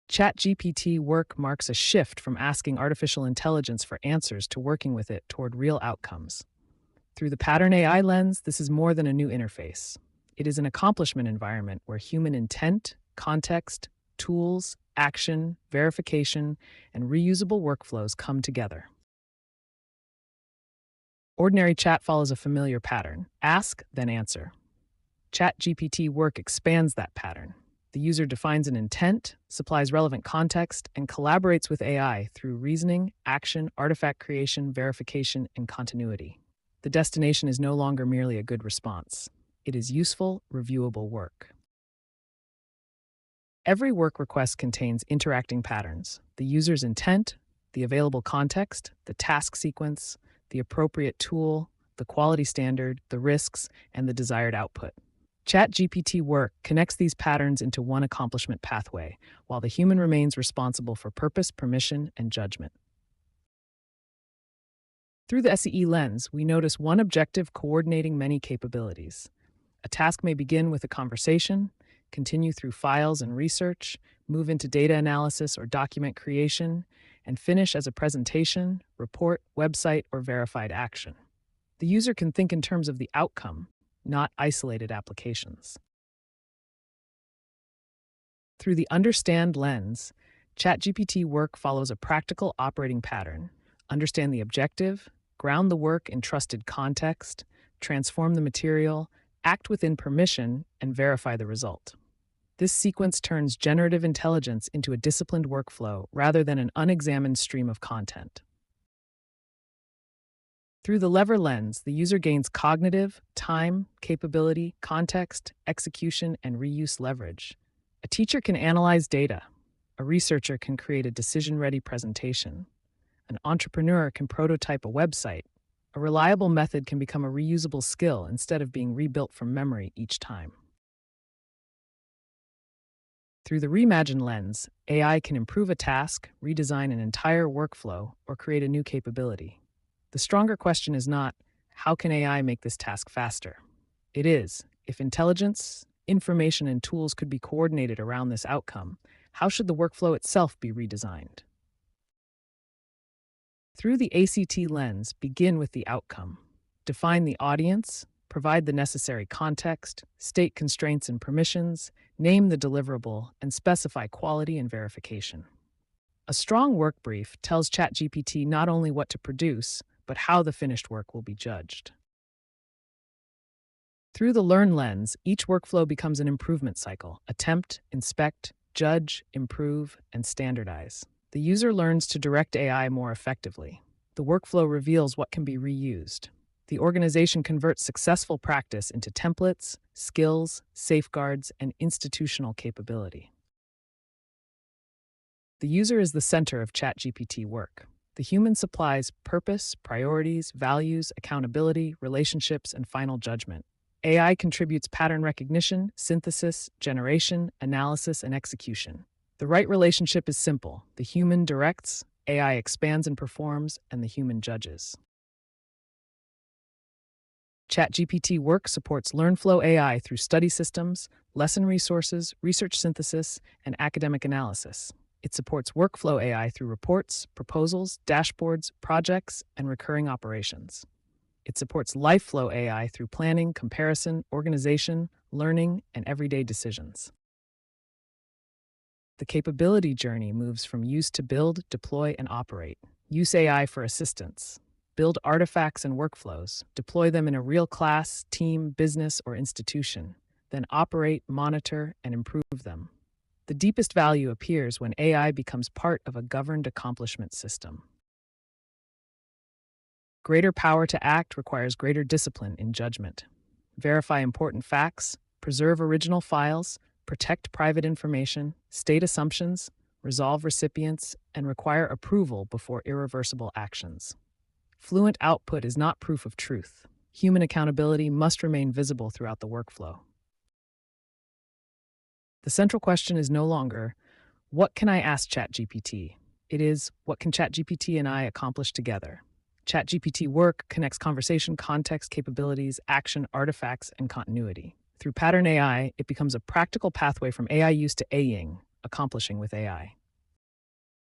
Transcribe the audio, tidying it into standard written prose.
ChatGPT Work marks a shift from asking artificial intelligence for answers to working with it toward real outcomes. Through the Pattern AI lens, this is more than a new interface. It is an accomplishment environment where human intent, context, tools, action, verification, and reusable workflows come together. Ordinary chat follows a familiar pattern: ask, then answer. ChatGPT Work expands that pattern. The user defines an intent, supplies relevant context, and collaborates with AI through reasoning, action, artifact creation, verification, and continuity. The destination is no longer merely a good response. It is useful, reviewable work. Every work request contains interacting patterns: the user's intent, the available context, the task sequence, the appropriate tool, the quality standard, the risks, and the desired output. ChatGPT Work connects these patterns into one accomplishment pathway, while the human remains responsible for purpose, permission, and judgment. Through the SEE lens, we notice one objective coordinating many capabilities. A task may begin with a conversation, continue through files and research, move into data analysis or document creation, and finish as a presentation, report, website, or verified action. The user can think in terms of the outcome, not isolated applications. Through the Understand lens, ChatGPT Work follows a practical operating pattern: understand the objective, ground the work in trusted context, transform the material, act within permission, and verify the result. This sequence turns generative intelligence into a disciplined workflow rather than an unexamined stream of content. Through the lever lens, the user gains cognitive, time, capability, context, execution, and reuse leverage. A teacher can analyze data. A researcher can create a decision-ready presentation. An entrepreneur can prototype a website. A reliable method can become a reusable skill instead of being rebuilt from memory each time. Through the Reimagine lens, AI can improve a task, redesign an entire workflow, or create a new capability. The stronger question is not, how can AI make this task faster? It is, if intelligence, information, and tools could be coordinated around this outcome, how should the workflow itself be redesigned? Through the ACT lens, begin with the outcome. Define the audience, provide the necessary context, state constraints and permissions, name the deliverable, and specify quality and verification. A strong work brief tells ChatGPT not only what to produce, but how the finished work will be judged. Through the Learn lens, each workflow becomes an improvement cycle: attempt, inspect, judge, improve, and standardize. The user learns to direct AI more effectively. The workflow reveals what can be reused. The organization converts successful practice into templates, skills, safeguards, and institutional capability. The user is the center of ChatGPT Work. The human supplies purpose, priorities, values, accountability, relationships, and final judgment. AI contributes pattern recognition, synthesis, generation, analysis, and execution. The right relationship is simple: the human directs, AI expands and performs, and the human judges. ChatGPT Work supports LearnFlow AI through study systems, lesson resources, research synthesis, and academic analysis. It supports Workflow AI through reports, proposals, dashboards, projects, and recurring operations. It supports LifeFlow AI through planning, comparison, organization, learning, and everyday decisions. The capability journey moves from use to build, deploy, and operate. Use AI for assistance. Build artifacts and workflows. Deploy them in a real class, team, business, or institution. Then operate, monitor, and improve them. The deepest value appears when AI becomes part of a governed accomplishment system. Greater power to act requires greater discipline in judgment. Verify important facts, preserve original files, protect private information, state assumptions, resolve recipients, and require approval before irreversible actions. Fluent output is not proof of truth. Human accountability must remain visible throughout the workflow. The central question is no longer, what can I ask ChatGPT? It is, what can ChatGPT and I accomplish together? ChatGPT Work connects conversation, context, capabilities, action, artifacts, and continuity. Through Pattern AI, it becomes a practical pathway from AI use to AIYING, accomplishing with AI.